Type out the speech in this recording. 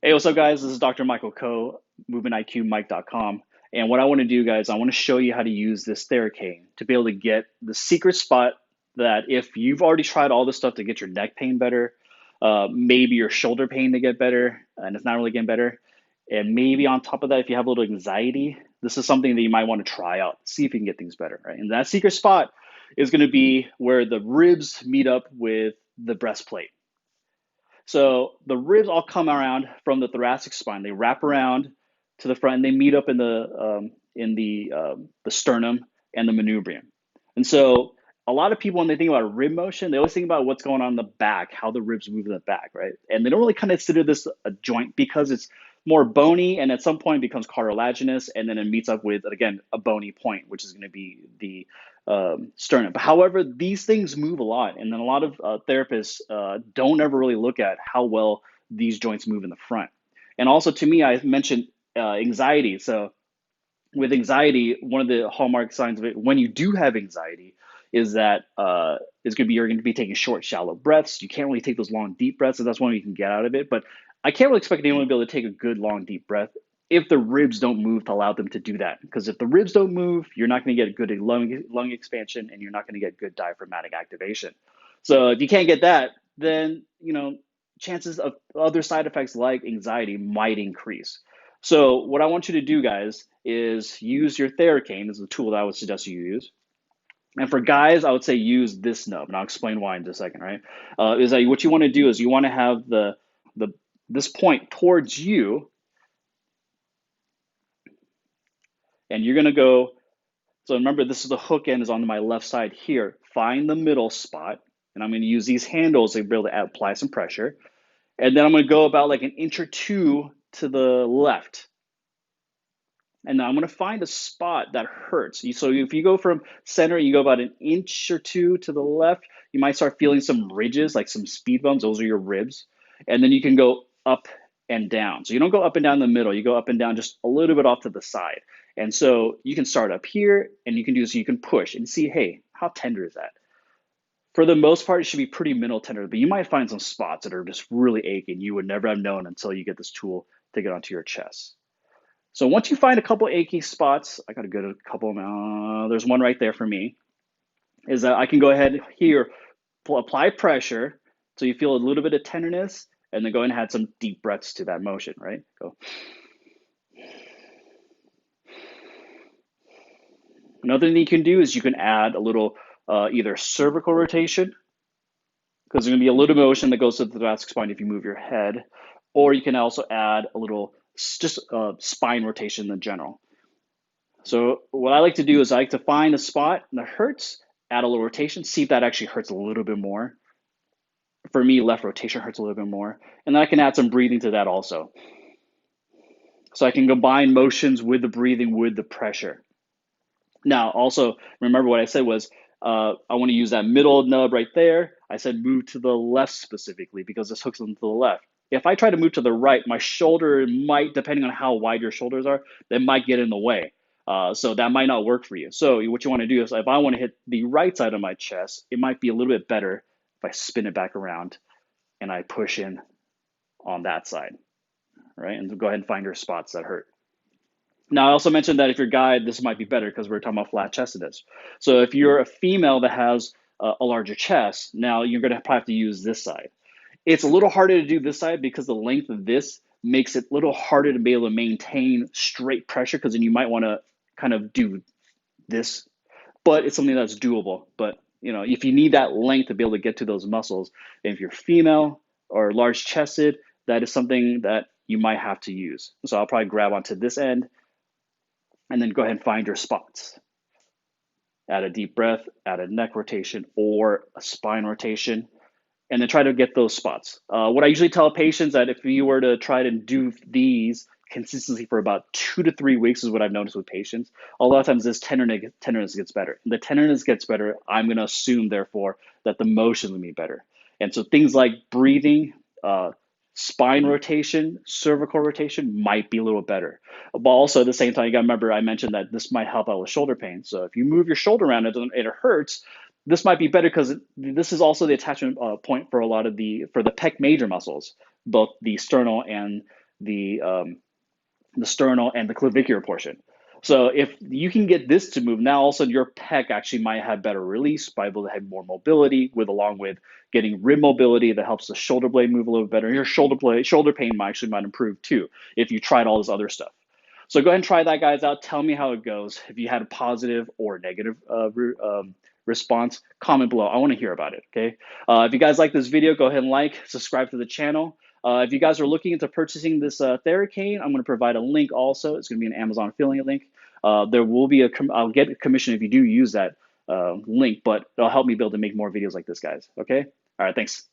Hey, what's up, guys? This is Dr. Michael Ko, MovementIQMike.com. And what I want to do, guys, I want to show you how to use this Thera Cane to be able to get the secret spot that if you've already tried all this stuff to get your neck pain better, maybe your shoulder pain to get better, and it's not really getting better, and maybe on top of that, if you have a little anxiety, this is something that you might want to try out, see if you can get things better, right? And that secret spot is going to be where the ribs meet up with the breastplate. So the ribs all come around from the thoracic spine. They wrap around to the front and they meet up in the sternum and the manubrium. And so a lot of people, when they think about rib motion, they always think about what's going on in the back, how the ribs move in the back, right? And they don't really kind of consider this a joint because it's more bony and at some point it becomes cartilaginous and then it meets up with, again, a bony point, which is going to be the sternum. But however, these things move a lot, and then a lot of therapists don't ever really look at how well these joints move in the front. And also, to me, I mentioned anxiety. So with anxiety, one of the hallmark signs of it, when you do have anxiety, is that you're going to be taking short, shallow breaths. You can't really take those long, deep breaths, and that's one way you can get out of it. But I can't really expect anyone to be able to take a good, long, deep breath if the ribs don't move to allow them to do that. Because if the ribs don't move, you're not going to get a good lung expansion, and you're not going to get good diaphragmatic activation. So if you can't get that, then chances of other side effects like anxiety might increase. So what I want you to do, guys, is use your Thera Cane. This is a tool that I would suggest you use. And for guys, I would say use this nub, and I'll explain why in just a second, right? Is that what you want to do is you want to have the this point towards you, and you're going to go. So remember, this is the hook end is on my left side here. Find the middle spot, and I'm going to use these handles to be able to apply some pressure. And then I'm going to go about like an inch or two to the left. And now I'm going to find a spot that hurts. So if you go from center, you go about an inch or two to the left, you might start feeling some ridges, like some speed bumps. Those are your ribs. And then you can go up and down. So you don't go up and down the middle. You go up and down just a little bit off to the side. And so you can start up here and you can do so you can push and see, hey, how tender is that? For the most part, it should be pretty minimal tender, but you might find some spots that are just really aching. You would never have known until you get this tool to get onto your chest. So once you find a couple achy spots, I got a good couple. There's one right there for me. Is that I can go ahead here, apply pressure, so you feel a little bit of tenderness, and then go ahead and add some deep breaths to that motion. Right? Go. Another thing you can do is you can add a little either cervical rotation, because there's going to be a little motion that goes to the thoracic spine if you move your head, or you can also add a little just spine rotation in general. So what I like to do is I like to find a spot that hurts, add a little rotation, see if that actually hurts a little bit more. For me, left rotation hurts a little bit more. And then I can add some breathing to that also. So I can combine motions with the breathing with the pressure. Now, also, remember what I said was I want to use that middle nub right there. I said move to the left specifically because this hooks into the left. If I try to move to the right, my shoulder might, depending on how wide your shoulders are, they might get in the way. So that might not work for you. So what you want to do is if I want to hit the right side of my chest, it might be a little bit better if I spin it back around and I push in on that side, right? And go ahead and find your spots that hurt. Now, I also mentioned that if you're a guy, this might be better because we're talking about flat chestedness. So if you're a female that has a larger chest, now you're going to probably have to use this side. It's a little harder to do this side because the length of this makes it a little harder to be able to maintain straight pressure because then you might want to kind of do this, but it's something that's doable. But if you need that length to be able to get to those muscles, and if you're female or large chested, that is something that you might have to use. So I'll probably grab onto this end and then go ahead and find your spots. Add a deep breath, add a neck rotation or a spine rotation, and then try to get those spots. What I usually tell patients that if you were to try to do these consistently for about 2 to 3 weeks is what I've noticed with patients. A lot of times this tenderness gets better. The tenderness gets better, I'm going to assume, therefore, that the motion will be better. And so things like breathing, spine rotation, cervical rotation might be a little better. But also at the same time, you got to remember I mentioned that this might help out with shoulder pain. So if you move your shoulder around and it hurts, this might be better because this is also the attachment point for a lot of for the pec major muscles, both the sternal and the sternal and the clavicular portion. So if you can get this to move, now all of a sudden your pec actually might have better release, by able to have more mobility with along with getting rib mobility that helps the shoulder blade move a little bit better. Your shoulder pain might improve too if you tried all this other stuff. So go ahead and try that, guys, out. Tell me how it goes. If you had a positive or negative response, comment below. I want to hear about it, okay? If you guys like this video, go ahead and like, subscribe to the channel. If you guys are looking into purchasing this Thera Cane, I'm going to provide a link also. It's going to be an Amazon affiliate link. There will be I'll get a commission if you do use that link, but it'll help me be able to make more videos like this, guys, okay? All right, thanks.